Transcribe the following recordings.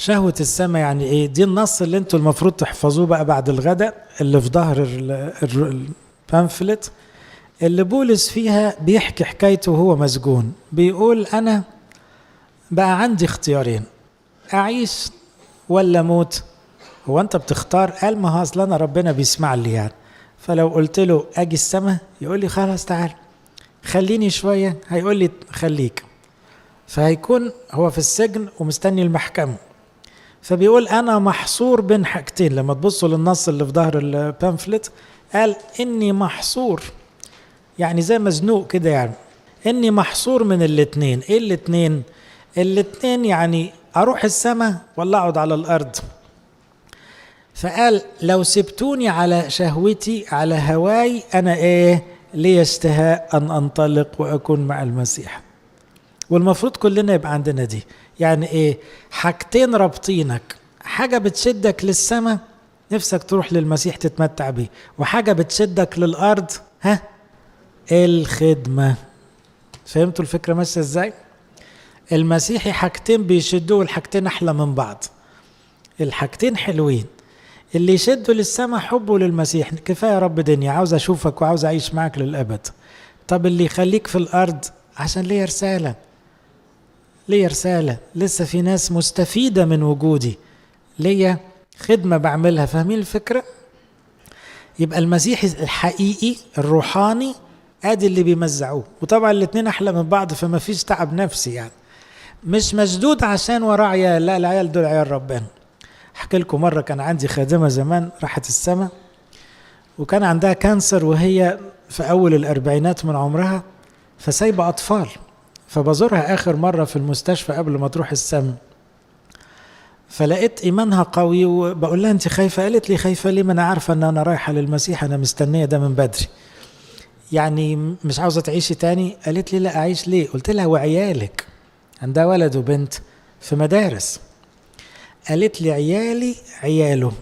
شهوة السماء يعني ايه؟ دي النص اللي انتوا المفروض تحفظوه بقى بعد الغداء، اللي في ظهر البامفلت، اللي بولس فيها بيحكي حكايته وهو مسجون. بيقول انا بقى عندي اختيارين، اعيش ولا موت. هو انت بتختار؟ قال ما هو اصل انا ربنا بيسمع لي يعني، فلو قلت له اجي السماء يقول لي خلاص تعال، خليني شوية هيقول لي خليك. فهيكون هو في السجن ومستني المحكمة. فبيقول أنا محصور بين حاجتين. لما تبصوا للنص اللي في ظهر البامفلت قال إني محصور، يعني زي مزنوق كده، يعني إني محصور من الاتنين. إيه الاتنين؟ الاتنين يعني أروح السماء ولا أقعد على الأرض. فقال لو سبتوني على شهوتي على هواي أنا إيه لي اشتهاء أن أنطلق وأكون مع المسيح. والمفروض كلنا يبقى عندنا دي. يعني ايه؟ حاجتين رابطينك، حاجة بتشدك للسماء نفسك تروح للمسيح تتمتع بيه، وحاجة بتشدك للأرض، الخدمة. فهمتوا الفكرة ماشية ازاي؟ المسيحي حاجتين بيشدوه، الحاجتين أحلى من بعض، الحاجتين حلوين. اللي يشده للسماء حبه للمسيح، كفاية يا رب دنيا عاوز أشوفك وعاوز أعيش معك للأبد. طب اللي يخليك في الأرض عشان ليه رسالة، ليه رسالة، لسه في ناس مستفيدة من وجودي، ليه خدمة بعملها. فاهمين الفكرة؟ يبقى المسيحي الحقيقي الروحاني ادي اللي بيمزعوه. وطبعا الاتنين احلى من بعض، فما فيش تعب نفسي يعني، مش مشدود عشان وراه عيال، لا العيال دول عيال ربنا. احكي لكم مرة كان عندي خادمة زمان راحت السماء، وكان عندها كانسر وهي في اول الاربعينات من عمرها، فسايبة اطفال. فبزورها آخر مرة في المستشفى قبل ما تروح السم، فلقيت إيمانها قوي، وبقول لها أنت خايفة؟ قالت لي خايفة ليه؟ ما أنا عارفة أن أنا رايحة للمسيح، أنا مستنية ده من بدري، يعني مش عاوزة تعيشي تاني. قالت لي لا أعيش ليه؟ قلت لها وعيالك؟ عندها ولد وبنت في مدارس. قالت لي عيالي عياله،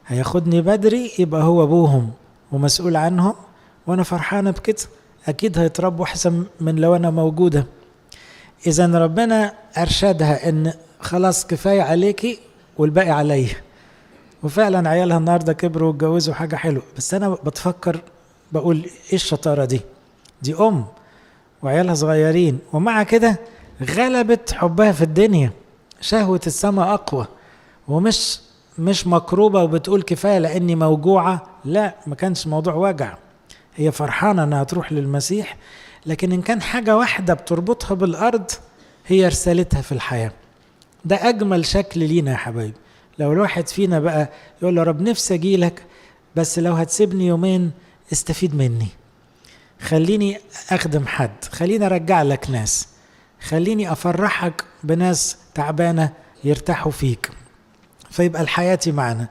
هياخدني بدري يبقى هو أبوهم ومسؤول عنهم، وأنا فرحانة بكده، أكيد هيتربوا أحسن من لو أنا موجودة. إذن ربنا أرشدها إن خلاص كفاية عليكي والباقي علي. وفعلا عيالها النهاردة كبروا واتجوزوا، حاجة حلوة. بس أنا بتفكر بقول إيه الشطارة دي؟ دي أم وعيالها صغيرين، ومع كده غلبت حبها في الدنيا. شهوة السماء أقوى، ومش مكروبة وبتقول كفاية لأني موجوعة، لا، ما كانش موضوع وجع، هي فرحانة أنها تروح للمسيح. لكن إن كان حاجة واحدة بتربطها بالأرض هي رسالتها في الحياة. ده أجمل شكل لينا يا حبايب. لو الواحد فينا بقى يقول له رب نفسي أجيلك، بس لو هتسيبني يومين استفيد مني، خليني أخدم حد، خليني أرجع لك ناس، خليني أفرحك بناس تعبانة يرتاحوا فيك، فيبقى الحياة معنا.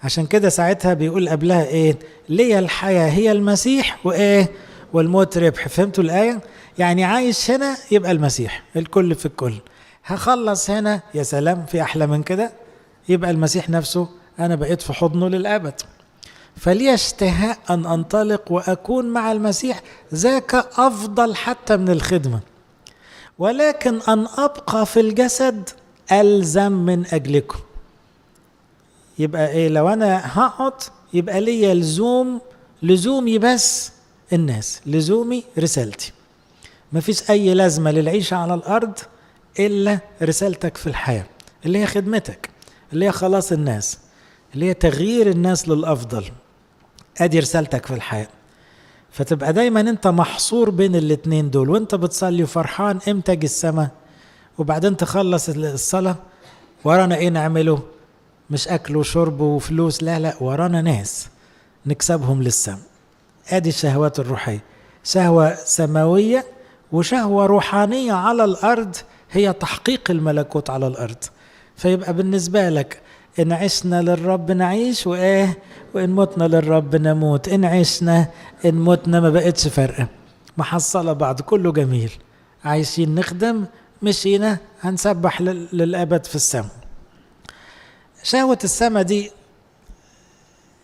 عشان كده ساعتها بيقول قبلها إيه؟ ليه الحياة هي المسيح وإيه؟ والموت ربح. فهمتوا الآية؟ يعني عايش هنا يبقى المسيح، الكل في الكل. هخلص هنا، يا سلام، في أحلى من كده؟ يبقى المسيح نفسه أنا بقيت في حضنه للأبد. فلي اشتهاء أن أنطلق وأكون مع المسيح، ذاك أفضل حتى من الخدمة. ولكن أن أبقى في الجسد ألزم من أجلكم. يبقى إيه؟ لو أنا هقعد يبقى لي لزومي بس الناس، لزومي رسالتي. ما فيش أي لازمة للعيشة على الأرض إلا رسالتك في الحياة، اللي هي خدمتك، اللي هي خلاص الناس، اللي هي تغيير الناس للأفضل. أدي رسالتك في الحياة. فتبقى دايما أنت محصور بين الاتنين دول، وأنت بتصلي وفرحان إمتى أجي السماء، وبعدين تخلص الصلاة ورانا إيه نعمله؟ مش أكل وشرب وفلوس، لا، ورانا ناس نكسبهم للسماء. ادي الشهوات الروحية، شهوة سماوية وشهوة روحانية على الأرض، هي تحقيق الملكوت على الأرض. فيبقى بالنسبة لك إن عشنا للرب نعيش، وإن متنا للرب نموت. إن عشنا إن متنا ما بقتش فرقة، محصلة بعض، كله جميل. عايشين نخدم، مشينا هنسبح للأبد في السماء. شهوة السماء دي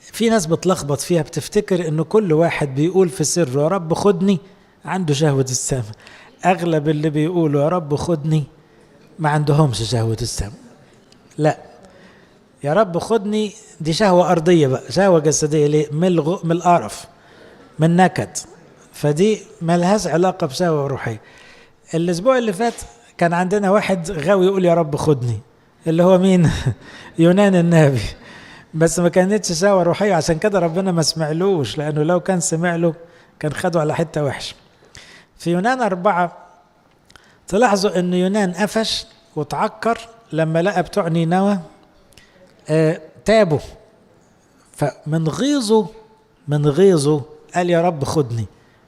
في ناس بتلخبط فيها، بتفتكر إنه كل واحد بيقول في سره يا رب خدني عنده شهوة السماء. أغلب اللي بيقولوا يا رب خدني ما عندهمش شهوة السماء. لا، يا رب خدني دي شهوة أرضية بقى، شهوة جسدية. ليه؟ من القرف، من نكد. فدي ملهاش علاقة بشهوة روحية. الأسبوع اللي فات كان عندنا واحد غاوي يقول يا رب خدني، اللي هو مين؟ يونان النبي. بس ما كانتش شهوة روحية، عشان كده ربنا ما سمعلوش، لأنه لو كان سمع له كان خده على حتة وحش. في يونان 4 تلاحظوا أن يونان قفش وتعكر لما لقى بتوع نينوى تابوا، فمن غيظه قال يا رب خدني.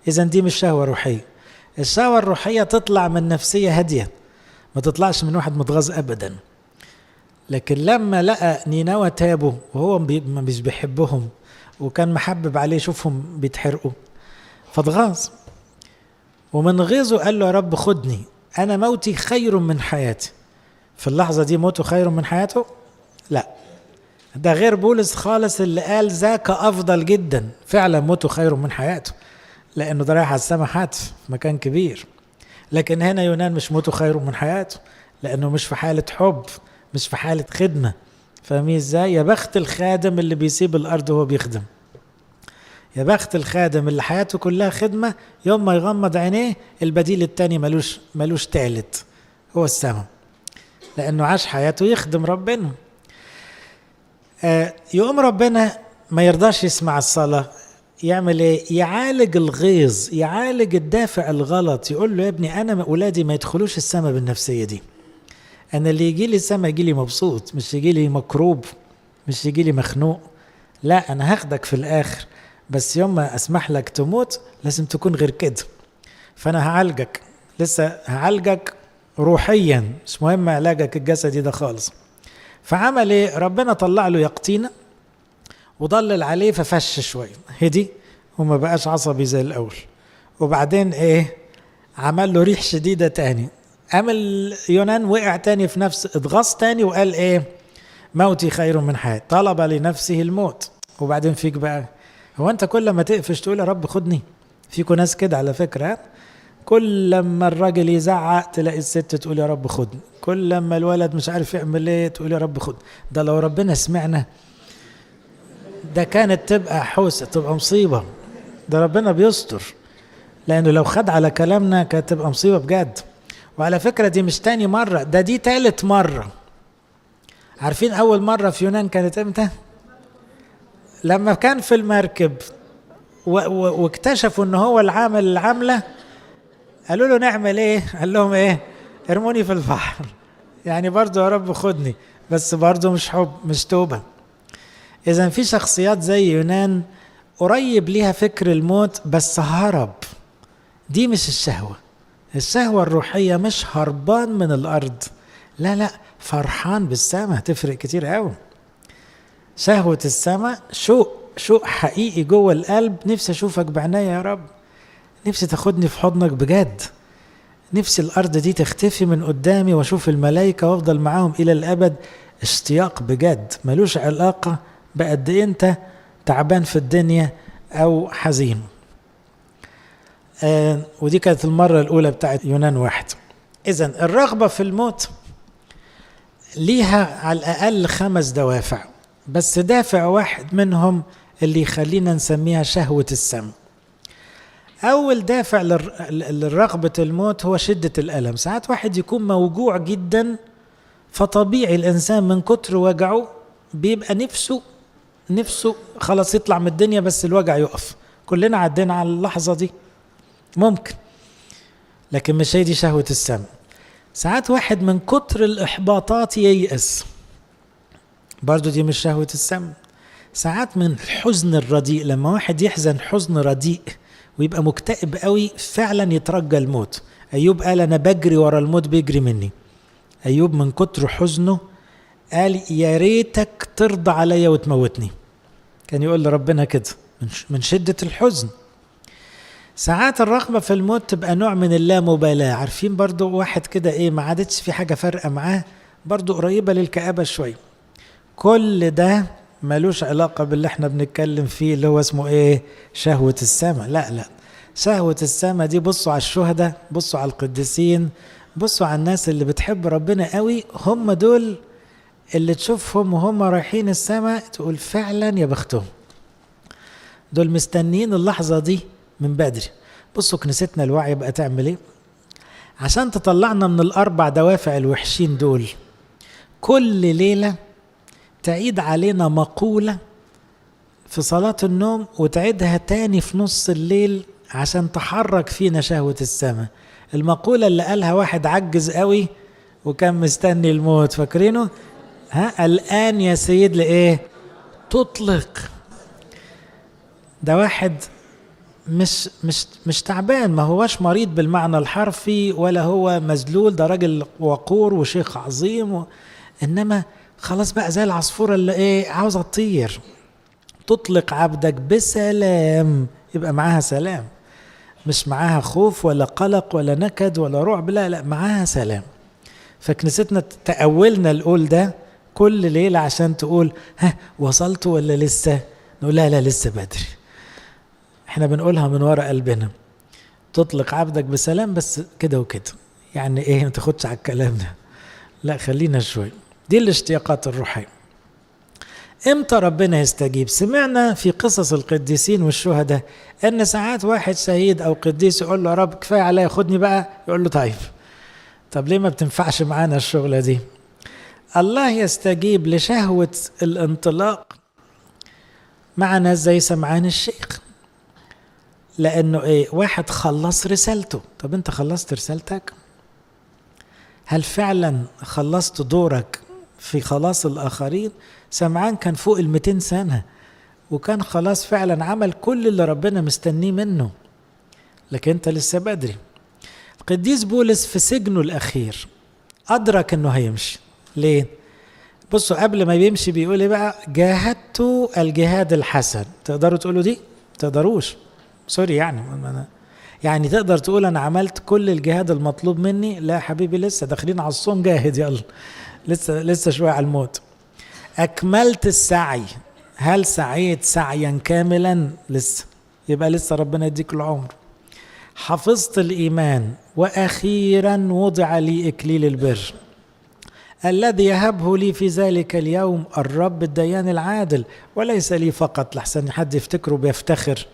إذن دي مش شهوة روحية. الشهوة الروحية تطلع من نفسية هادية، ما تطلعش من واحد متغاظ أبدا. لكن لما لقى نينوى تابوا وهو مش بيحبهم، وكان محبب عليه شوفهم بيتحرقوا، فاتغاظ، ومن غيظه قال له يا رب خدني، أنا موتي خير من حياتي. في اللحظة دي موته خير من حياته؟ لا، ده غير بولس خالص اللي قال ذاك أفضل جدا. فعلا موته خير من حياته، لأنه ده رايح على السما حتف في مكان كبير. لكن هنا يونان مش موته خير من حياته، لأنه مش في حالة حب، مش في حالة خدمة. فاهمين ازاي؟ يا بخت الخادم اللي بيسيب الأرض وهو بيخدم، يا بخت الخادم اللي حياته كلها خدمة، يوم ما يغمض عينيه البديل التاني ملوش تالت، هو السما، لأنه عاش حياته يخدم ربنا. يقوم ربنا ما يرضاش يسمع الصلاة، يعمل ايه؟ يعالج الغيظ، يعالج الدافع الغلط. يقول له يا ابني أنا أولادي ما يدخلوش السما بالنفسية دي. أنا اللي يجي لي السما يجي لي مبسوط، مش يجي لي مكروب، مش يجي لي مخنوق. لا، أنا هاخدك في الآخر، بس يوم ما أسمح لك تموت لازم تكون غير كده. فأنا هعالجك، لسه هعالجك روحيا، مش مهم علاجك الجسدي ده خالص. فعمل ايه؟ ربنا طلع له يقطينة وضلل عليه ففش شوية هدي وما بقاش عصبي زي الأول. وبعدين ايه؟ عمل له ريح شديدة تاني، عمل يونان وقع تاني في نفس اتغاظ تاني وقال ايه؟ موتي خير من حياتي، طلب لنفسه الموت. وبعدين فيك بقى، هو انت كل ما تقفش تقول يا رب خدني؟ فيكوا ناس كده على فكرة، كل لما الراجل يزعق تلاقي الست تقول يا رب خدني، كل لما الولد مش عارف يعمل ايه تقول يا رب خدني. ده لو ربنا سمعنا ده كانت تبقى حوسة، تبقى مصيبة. ده ربنا بيستر، لأنه لو خد على كلامنا كانت تبقى مصيبة بجد. وعلى فكرة دي مش تاني مرة، دي تالت مرة. عارفين أول مرة في يونان كانت امتى؟ لما كان في المركب واكتشفوا ان هو العامل العاملة، قالوا له نعمل ايه؟ قال لهم ايه؟ ارموني في البحر. يعني برضو يا رب خدني، بس برضو مش حب، مش توبة. اذا في شخصيات زي يونان قريب ليها فكر الموت بس هرب. دي مش الشهوة. الشهوة الروحية مش هربان من الارض، لا، فرحان بالسماء، تفرق كتير قوي. شهوة السماء شوق حقيقي جوه القلب. نفسي اشوفك بعناية يا رب، نفسي تاخدني في حضنك بجد، نفسي الارض دي تختفي من قدامي واشوف الملائكة وافضل معاهم الى الابد. اشتياق بجد، ملوش علاقة بقد ايه انت تعبان في الدنيا او حزين. ودي كانت المرة الاولى بتاعت يونان 1. اذن الرغبة في الموت ليها على الاقل 5 دوافع، بس دافع واحد منهم اللي يخلينا نسميها شهوة السم. أول دافع للرغبة الموت هو شدة الألم. ساعات واحد يكون موجوع جدا، فطبيعي الإنسان من كتر وجعه بيبقى نفسه خلاص يطلع من الدنيا بس الوجع يقف. كلنا عدينا على اللحظة دي ممكن، لكن مش هي دي شهوة السم. ساعات واحد من كتر الإحباطات ييأس، برضو دي مش شهوة السم. ساعات من الحزن الرديء، لما واحد يحزن حزن رديء ويبقى مكتئب قوي فعلا يترجى الموت. أيوب قال أنا بجري ورا الموت بيجري مني. أيوب من كتر حزنه قال يا ريتك ترضى عليا وتموتني، كان يقول لربنا كده من شدة الحزن. ساعات الرغبة في الموت تبقى نوع من اللامبالاة. عارفين برضو واحد كده ايه ما عادتش في حاجة فارقة معاه، برضو قريبة للكآبة شوي. كل ده ملوش علاقة باللي احنا بنتكلم فيه اللي هو اسمه ايه؟ شهوة السماء. لا، شهوة السماء دي بصوا على الشهداء، بصوا على القديسين، بصوا على الناس اللي بتحب ربنا قوي، هم دول اللي تشوفهم وهم رايحين السماء تقول فعلا يا بختهم، دول مستنيين اللحظة دي من بدري. بصوا كنيستنا الوعي بقى تعمل ايه عشان تطلعنا من الأربع دوافع الوحشين دول. كل ليلة تعيد علينا مقولة في صلاة النوم وتعيدها تاني في نص الليل عشان تحرك فينا شهوة السماء. المقولة اللي قالها واحد عجز قوي وكان مستني الموت، فاكرينه؟ الآن يا سيد لإيه تطلق. ده واحد مش تعبان، ما هوش مريض بالمعنى الحرفي ولا هو مذلول، ده راجل وقور وشيخ عظيم إنما خلاص بقى زي العصفورة اللي عاوزة تطير. تطلق عبدك بسلام، يبقى معاها سلام، مش معاها خوف ولا قلق ولا نكد ولا رعب، لا معاها سلام. فكنيستنا تأولنا القول ده كل ليلة عشان تقول وصلت ولا لسه؟ نقول لا لسه بدري. احنا بنقولها من وراء قلبنا، تطلق عبدك بسلام، بس كده وكده يعني ما تاخدش على الكلام ده، لا خلينا شوي. دي الاشتياقات الروحية. امتى ربنا يستجيب؟ سمعنا في قصص القديسين والشهداء ان ساعات واحد شهيد او قديس يقول له يا رب كفاية عليا خدني بقى، يقول له طب ليه ما بتنفعش معانا الشغلة دي؟ الله يستجيب لشهوة الانطلاق مع ناس زي سمعان الشيخ، لانه واحد خلص رسالته. طب انت خلصت رسالتك؟ هل فعلا خلصت دورك في خلاص الآخرين؟ سمعان كان فوق 200 سنة وكان خلاص فعلا عمل كل اللي ربنا مستنيه منه، لكن انت لسه بدري. القديس بولس في سجنه الأخير أدرك انه هيمشي. ليه؟ بصوا قبل ما يمشي بيقول ايه بقى؟ جاهدت الجهاد الحسن. تقدروا تقولوا دي؟ تقدروش، سوري يعني تقدر تقول انا عملت كل الجهاد المطلوب مني؟ لا حبيبي، لسه داخلين على الصوم، جاهد يلا، لسه شوية على الموت. أكملت السعي. هل سعيت سعيا كاملا؟ لسه، يبقى لسه ربنا يديك العمر. حفظت الإيمان، وأخيرا وضع لي إكليل البر الذي يهبه لي في ذلك اليوم الرب الديان العادل، وليس لي فقط لحسن حد يفتكره بيفتخر،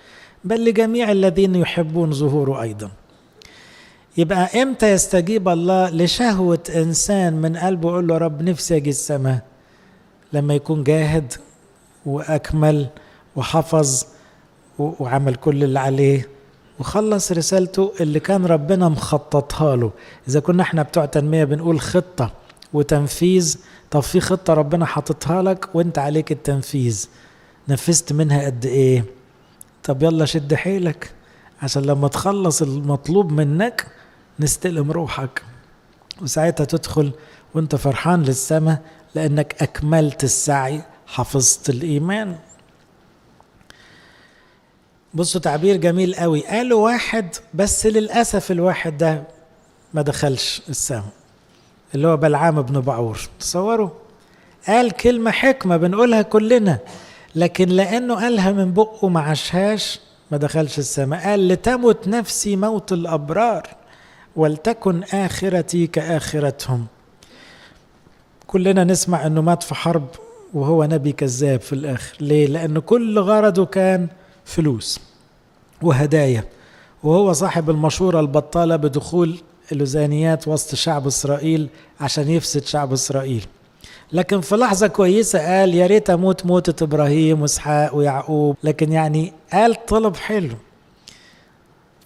بل لجميع الذين يحبون ظهوره أيضا. يبقى امتى يستجيب الله لشهوة إنسان من قلبه يقول له رب نفسي أجي السماء؟ لما يكون جاهد وأكمل وحفظ وعمل كل اللي عليه وخلص رسالته اللي كان ربنا مخططها له. إذا كنا احنا بتوع تنمية بنقول خطة وتنفيذ، طب في خطة ربنا حاططها لك وانت عليك التنفيذ، نفذت منها قد ايه؟ طب يلا شد حيلك عشان لما تخلص المطلوب منك نستلم روحك، وساعتها تدخل وانت فرحان للسماء لأنك أكملت السعي، حفظت الإيمان. بصوا تعبير جميل قوي قالوا واحد، بس للأسف الواحد ده ما دخلش السماء، اللي هو بلعام بن بعور. تصوروا، قال كلمة حكمة بنقولها كلنا، لكن لأنه قالها من بقه ما عاشهاش ما دخلش السماء. قال لتمت نفسي موت الأبرار ولتكن آخرتي كآخرتهم. كلنا نسمع أنه مات في حرب وهو نبي كذاب في الآخر. ليه؟ لأنه كل غرضه كان فلوس وهدايا، وهو صاحب المشورة البطالة بدخول اللوزانيات وسط شعب إسرائيل عشان يفسد شعب إسرائيل. لكن في لحظة كويسة قال يا ريت أموت موتة إبراهيم وإسحاق ويعقوب، لكن يعني قال طلب حلو.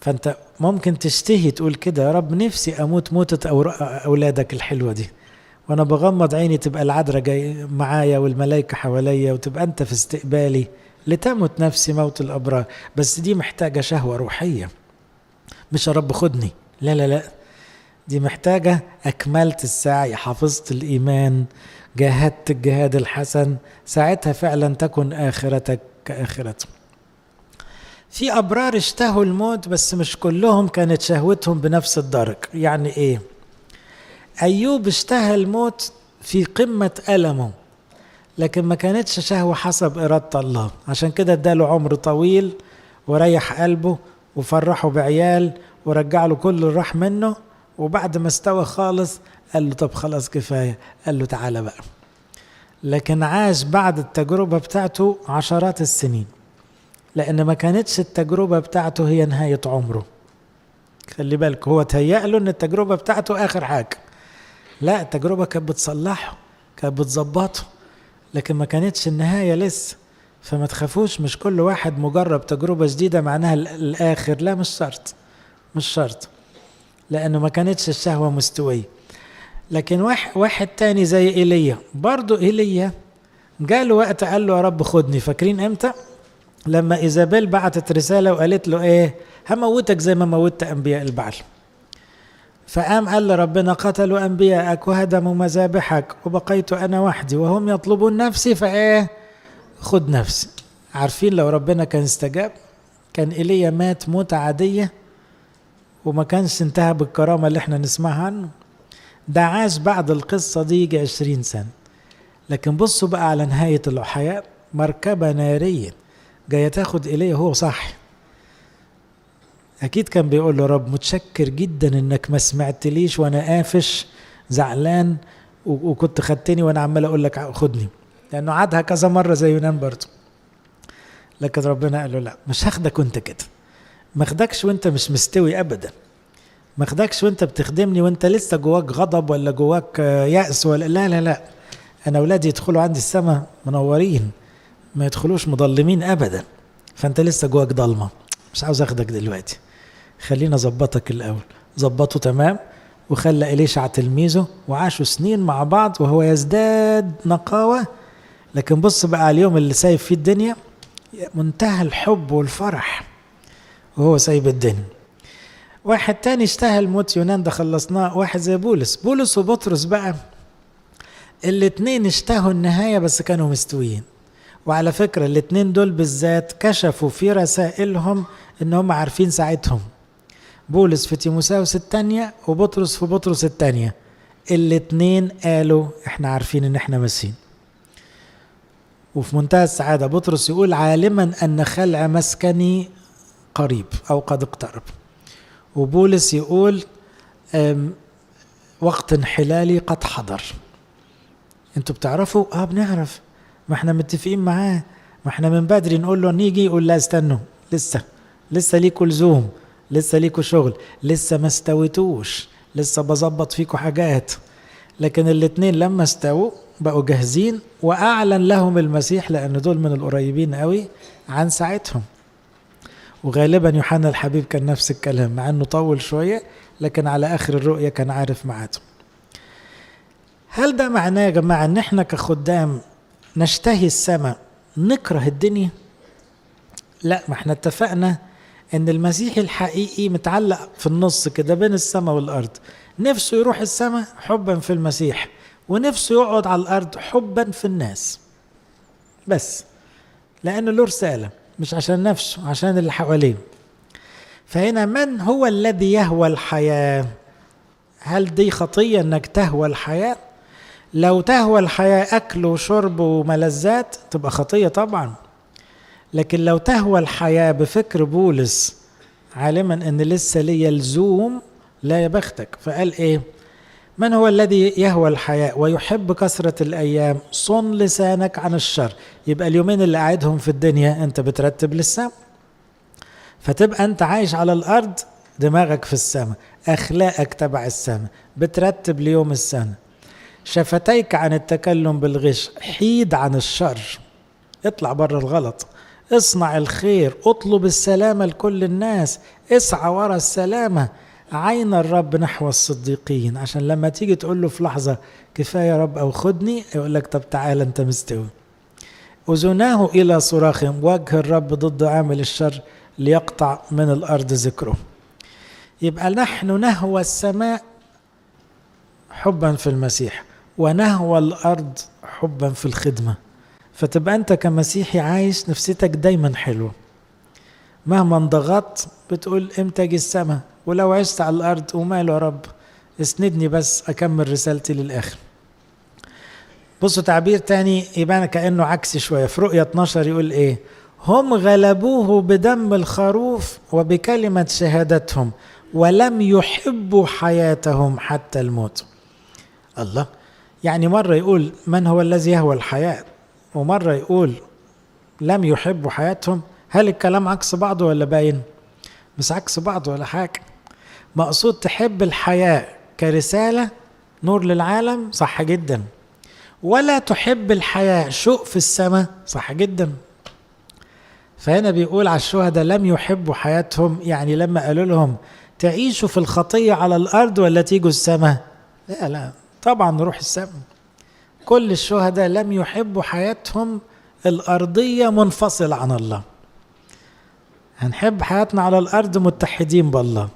فأنت ممكن تشتهي تقول كده يا رب نفسي أموت موتة أولادك الحلوة دي، وأنا بغمض عيني تبقى العذراء جاي معايا والملائكة حواليا وتبقى أنت في استقبالي، لتمت نفسي موت الأبرار. بس دي محتاجة شهوة روحية، مش يا رب خدني، لا، دي محتاجة أكملت السعي، حفظت الإيمان، جاهدت الجهاد الحسن، ساعتها فعلا تكن آخرتك كآخرتهم. في أبرار اشتهوا الموت بس مش كلهم كانت شهوتهم بنفس الدرجة. يعني إيه؟ أيوب اشتهى الموت في قمة ألمه، لكن ما كانتش شهوة حسب إرادة الله، عشان كده اداله عمر طويل وريح قلبه وفرحه بعيال ورجع له كل الراح منه، وبعد ما استوى خالص قال له طب خلاص كفاية، قال له تعالى بقى. لكن عاش بعد التجربة بتاعته عشرات السنين، لأن ما كانتش التجربة بتاعته هي نهاية عمره. خلي بالك، هو تهيأ له أن التجربة بتاعته آخر حاجة. لا، التجربة كانت بتصلحه، كانت بتظبطه، لكن ما كانتش النهاية لسه. فما تخافوش، مش كل واحد مجرب تجربة جديدة معناها الآخر. لا، مش شرط، مش شرط، لأنه ما كانتش الشهوة مستوية. لكن واحد تاني زي إيليا، برضو إيليا جاله وقت قال له يا رب خدني. فاكرين امتى؟ لما إيزابيل بعتت رسالة وقالت له ايه، هموتك زي ما موتت أنبياء البعل. فقام قال لربنا قتلوا أنبياءك وهدموا مذابحك وبقيت أنا وحدي وهم يطلبون نفسي، فايه خد نفسي. عارفين لو ربنا كان استجاب كان إيليا مات موتة عادية وما كانش انتهى بالكرامة اللي احنا نسمعها عنه. ده عاش بعد القصة دي يجي 20 سنة. لكن بصوا بقى على نهاية الحياة، مركبة نارية جاية تاخد إليه هو صح. أكيد كان بيقول له رب متشكر جدا إنك ما سمعتليش وأنا قافش زعلان وكنت خدتني وأنا عمال أقول لك خدني، لأنه عادها كذا مرة زي يونان برضه. لكن ربنا قال له لا، مش هاخدك وانت كده، ما اخدكش وانت مش مستوي أبدا، ما اخدكش وانت بتخدمني وانت لسه جواك غضب ولا جواك يأس ولا لا لا لا. أنا أولادي يدخلوا عندي السماء منورين، ما يدخلوش مظلمين أبدا. فأنت لسه جواك ضلمة، مش عاوز أخدك دلوقتي، خلينا أظبطك الأول. ظبطه تمام، وخلى إليشع تلميذه وعاشوا سنين مع بعض وهو يزداد نقاوة. لكن بص بقى على اليوم اللي سايب فيه الدنيا، منتهى الحب والفرح وهو سايب الدنيا. واحد تاني اشتهى الموت، يونان ده خلصناه. واحد زي بولس وبطرس بقى، الاتنين اشتهوا النهاية بس كانوا مستويين. وعلى فكرة الاتنين دول بالذات كشفوا في رسائلهم انهم عارفين ساعتهم. بولس في تيموثاوس الثانية وبطرس في بطرس الثانية، الاتنين قالوا احنا عارفين ان احنا ماسين. وفي منتهى السعادة بطرس يقول عالما ان خلع مسكني قريب او قد اقترب، وبولس يقول وقت انحلالي قد حضر. انتوا بتعرفوا؟ بنعرف، ما احنا متفقين معاه، ما احنا من بدري نقول له نيجي، يقول لا استنوا، لسه ليكوا لزوم، لسه ليكوا شغل، لسه ما استويتوش، لسه بظبط فيكوا حاجات. لكن الاتنين لما استووا بقوا جاهزين، واعلن لهم المسيح، لان دول من القريبين قوي عن ساعتهم. وغالبا يوحنا الحبيب كان نفس الكلام، مع انه طول شوية لكن على اخر الرؤية كان عارف ميعاده. هل ده معناه يا جماعة ان احنا كخدام نشتهي السماء نكره الدنيا؟ لا، ما احنا اتفقنا ان المسيح الحقيقي متعلق في النص كده بين السماء والارض، نفسه يروح السماء حبا في المسيح، ونفسه يقعد على الارض حبا في الناس، بس لانه له رسالة، مش عشان نفسه، عشان اللي حواليه. فهنا من هو الذي يهوى الحياة؟ هل دي خطية انك تهوى الحياة؟ لو تهوى الحياة أكل وشرب وملذات تبقى خطية طبعا. لكن لو تهوى الحياة بفكر بولس عالما أن لسه لي لزوم، لا يا بختك. فقال إيه؟ من هو الذي يهوى الحياة ويحب كثرة الأيام؟ صن لسانك عن الشر. يبقى اليومين اللي قاعدهم في الدنيا أنت بترتب للسماء، فتبقى أنت عايش على الأرض دماغك في السماء، أخلاقك تبع السماء، بترتب ليوم السنة. شفتيك عن التكلم بالغش، حيد عن الشر، اطلع بره الغلط، اصنع الخير، اطلب السلامة لكل الناس، اسعى ورا السلامة، عين الرب نحو الصديقين، عشان لما تيجي تقول له في لحظة كفاية يا رب أو خدني، يقول لك طب تعال أنت مستوي. أذناه إلى صراخهم، وجه الرب ضد عامل الشر ليقطع من الأرض ذكره. يبقى نحن نهوى السماء حبا في المسيح، ونهوى الأرض حبا في الخدمة. فتبقى أنت كمسيحي عايش نفسيتك دايما حلوة، مهما انضغطت بتقول امتى اجي السماء، ولو عشت على الأرض وماله يا رب، اسندني بس أكمل رسالتي للآخر. بصوا تعبير تاني يبان كأنه عكسي شوية، في رؤية 12 يقول ايه؟ هم غلبوه بدم الخروف وبكلمة شهادتهم ولم يحبوا حياتهم حتى الموت. الله، يعني مرة يقول من هو الذي يهوى الحياة، ومرة يقول لم يحبوا حياتهم. هل الكلام عكس بعضه ولا باين؟ مش عكس بعضه ولا حاجة. مقصود تحب الحياة كرسالة نور للعالم، صح جدا، ولا تحب الحياة شوق في السماء، صح جدا. فهنا بيقول على الشهداء لم يحبوا حياتهم، يعني لما قالوا لهم تعيشوا في الخطية على الأرض ولا تيجوا السماء، لا طبعا نروح السماء. كل الشهداء لم يحبوا حياتهم الأرضية منفصل عن الله. هنحب حياتنا على الأرض متحدين بالله،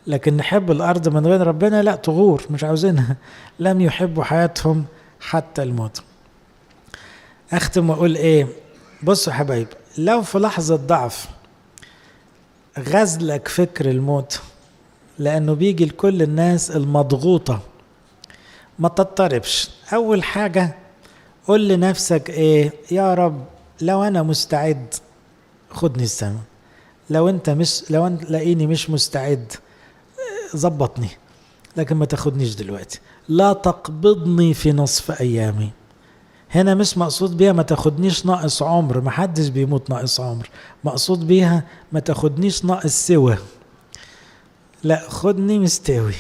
لكن نحب الأرض من غير ربنا لا، تغور، مش عاوزينها. لم يحبوا حياتهم حتى الموت. أختم وأقول إيه؟ بصوا حبايب، لو في لحظة ضعف غزلك فكر الموت، لأنه بيجي لكل الناس المضغوطة، ما تضطربش. أول حاجة قل لنفسك إيه؟ يا رب لو أنا مستعد خدني السماء، لو أنت لاقيني مش مستعد ظبطني، لكن ما تاخدنيش دلوقتي. لا تقبضني في نصف أيامي. هنا مش مقصود بيها ما تاخدنيش ناقص عمر، ما حدش بيموت ناقص عمر. مقصود بيها ما تاخدنيش ناقص سوى، لا خدني مستوي.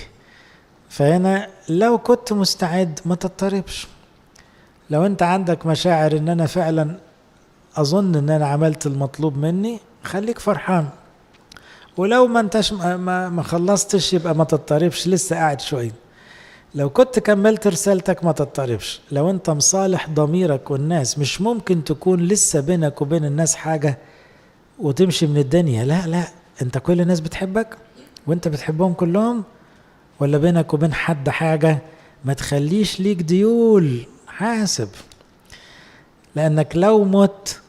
فهنا لو كنت مستعد ما تضطربش. لو انت عندك مشاعر ان انا فعلا اظن ان انا عملت المطلوب مني، خليك فرحان. ولو ما انتش ما خلصتش يبقى ما تضطربش، لسه قاعد شوية. لو كنت كملت رسالتك ما تضطربش. لو انت مصالح ضميرك والناس، مش ممكن تكون لسه بينك وبين الناس حاجة وتمشي من الدنيا. لا انت كل الناس بتحبك وانت بتحبهم كلهم، ولا بينك وبين حد حاجة؟ ما تخليش ليك ديول، حاسب. لانك لو مت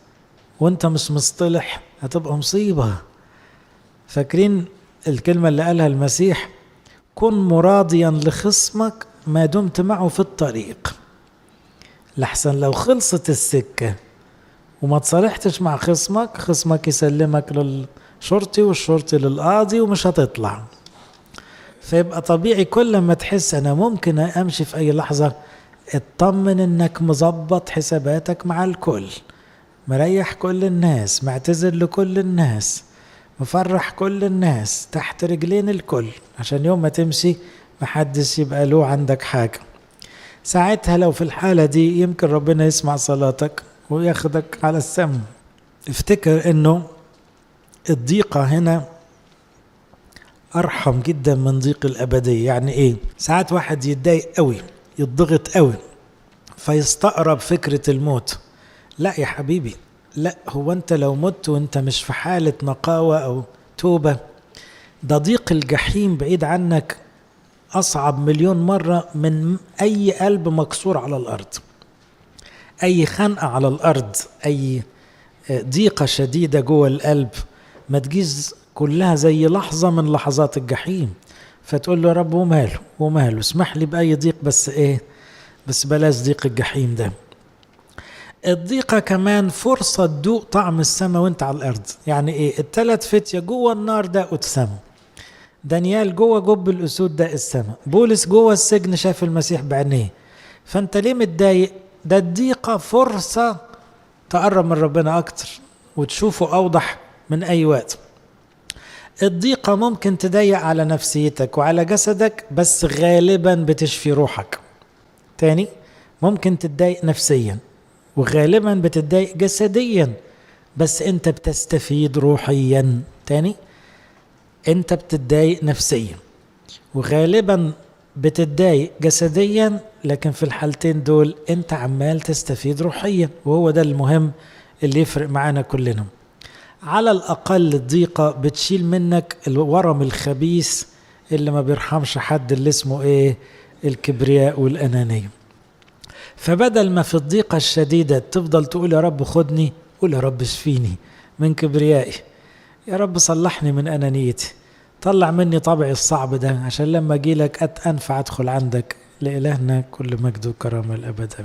وانت مش مصطلح هتبقى مصيبة. فاكرين الكلمة اللي قالها المسيح؟ كن مراضيا لخصمك ما دمت معه في الطريق، لحسن لو خلصت السكة وما تصالحتش مع خصمك يسلمك للشرطي والشرطي للقاضي ومش هتطلع. فيبقى طبيعي كل ما تحس أنا ممكن أمشي في أي لحظة، اطمن إنك مظبط حساباتك مع الكل، مريح كل الناس، معتذر لكل الناس، مفرح كل الناس، تحت رجلين الكل، عشان يوم ما تمشي محدش يبقى له عندك حاجة. ساعتها لو في الحالة دي يمكن ربنا يسمع صلاتك وياخدك على السم. افتكر انه الضيقة هنا ارحم جدا من ضيق الابدية. يعني ايه؟ ساعات واحد يتضايق قوي، يتضغط قوي، فيستقرب فكرة الموت. لا يا حبيبي، لا، هو انت لو مت وانت مش في حالة نقاوة او توبة، ده ضيق الجحيم بعيد عنك اصعب مليون مرة من اي قلب مكسور على الارض. اي خنقة على الارض، اي ضيقة شديدة جوه القلب ما تجيز كلها زي لحظة من لحظات الجحيم. فتقول له يا رب وماله اسمح لي بأي ضيق، بس بلاش ضيق الجحيم ده. الضيقة كمان فرصة تدوق طعم السماء وانت على الأرض. يعني ايه؟ الثلاث فتية جوه النار داقوا السماء، دانيال جوه جب الأسود داق السماء، بولس جوه السجن شاف المسيح بعينيه. فانت ليه متضايق؟ ده الضيقة فرصة تقرب من ربنا أكتر وتشوفه أوضح من أي وقت. الضيقة ممكن تضيق على نفسيتك وعلى جسدك، بس غالبا بتشفي روحك. تاني، ممكن تتضايق نفسيا وغالبا بتتضايق جسديا، بس انت بتستفيد روحيا. تاني، انت بتتضايق نفسيا وغالبا بتتضايق جسديا، لكن في الحالتين دول انت عمال تستفيد روحيا، وهو ده المهم اللي يفرق معانا كلنا. على الأقل الضيقة بتشيل منك الورم الخبيث اللي ما بيرحمش حد، اللي اسمه ايه؟ الكبرياء والأنانية. فبدل ما في الضيقة الشديدة تفضل تقول يا رب خدني، قول يا رب اشفيني من كبريائي، يا رب صلحني من أنانيتي، طلع مني طبعي الصعب ده، عشان لما أجي لك أنفع أدخل عندك. لإلهنا كل مجد وكرامة الأبد.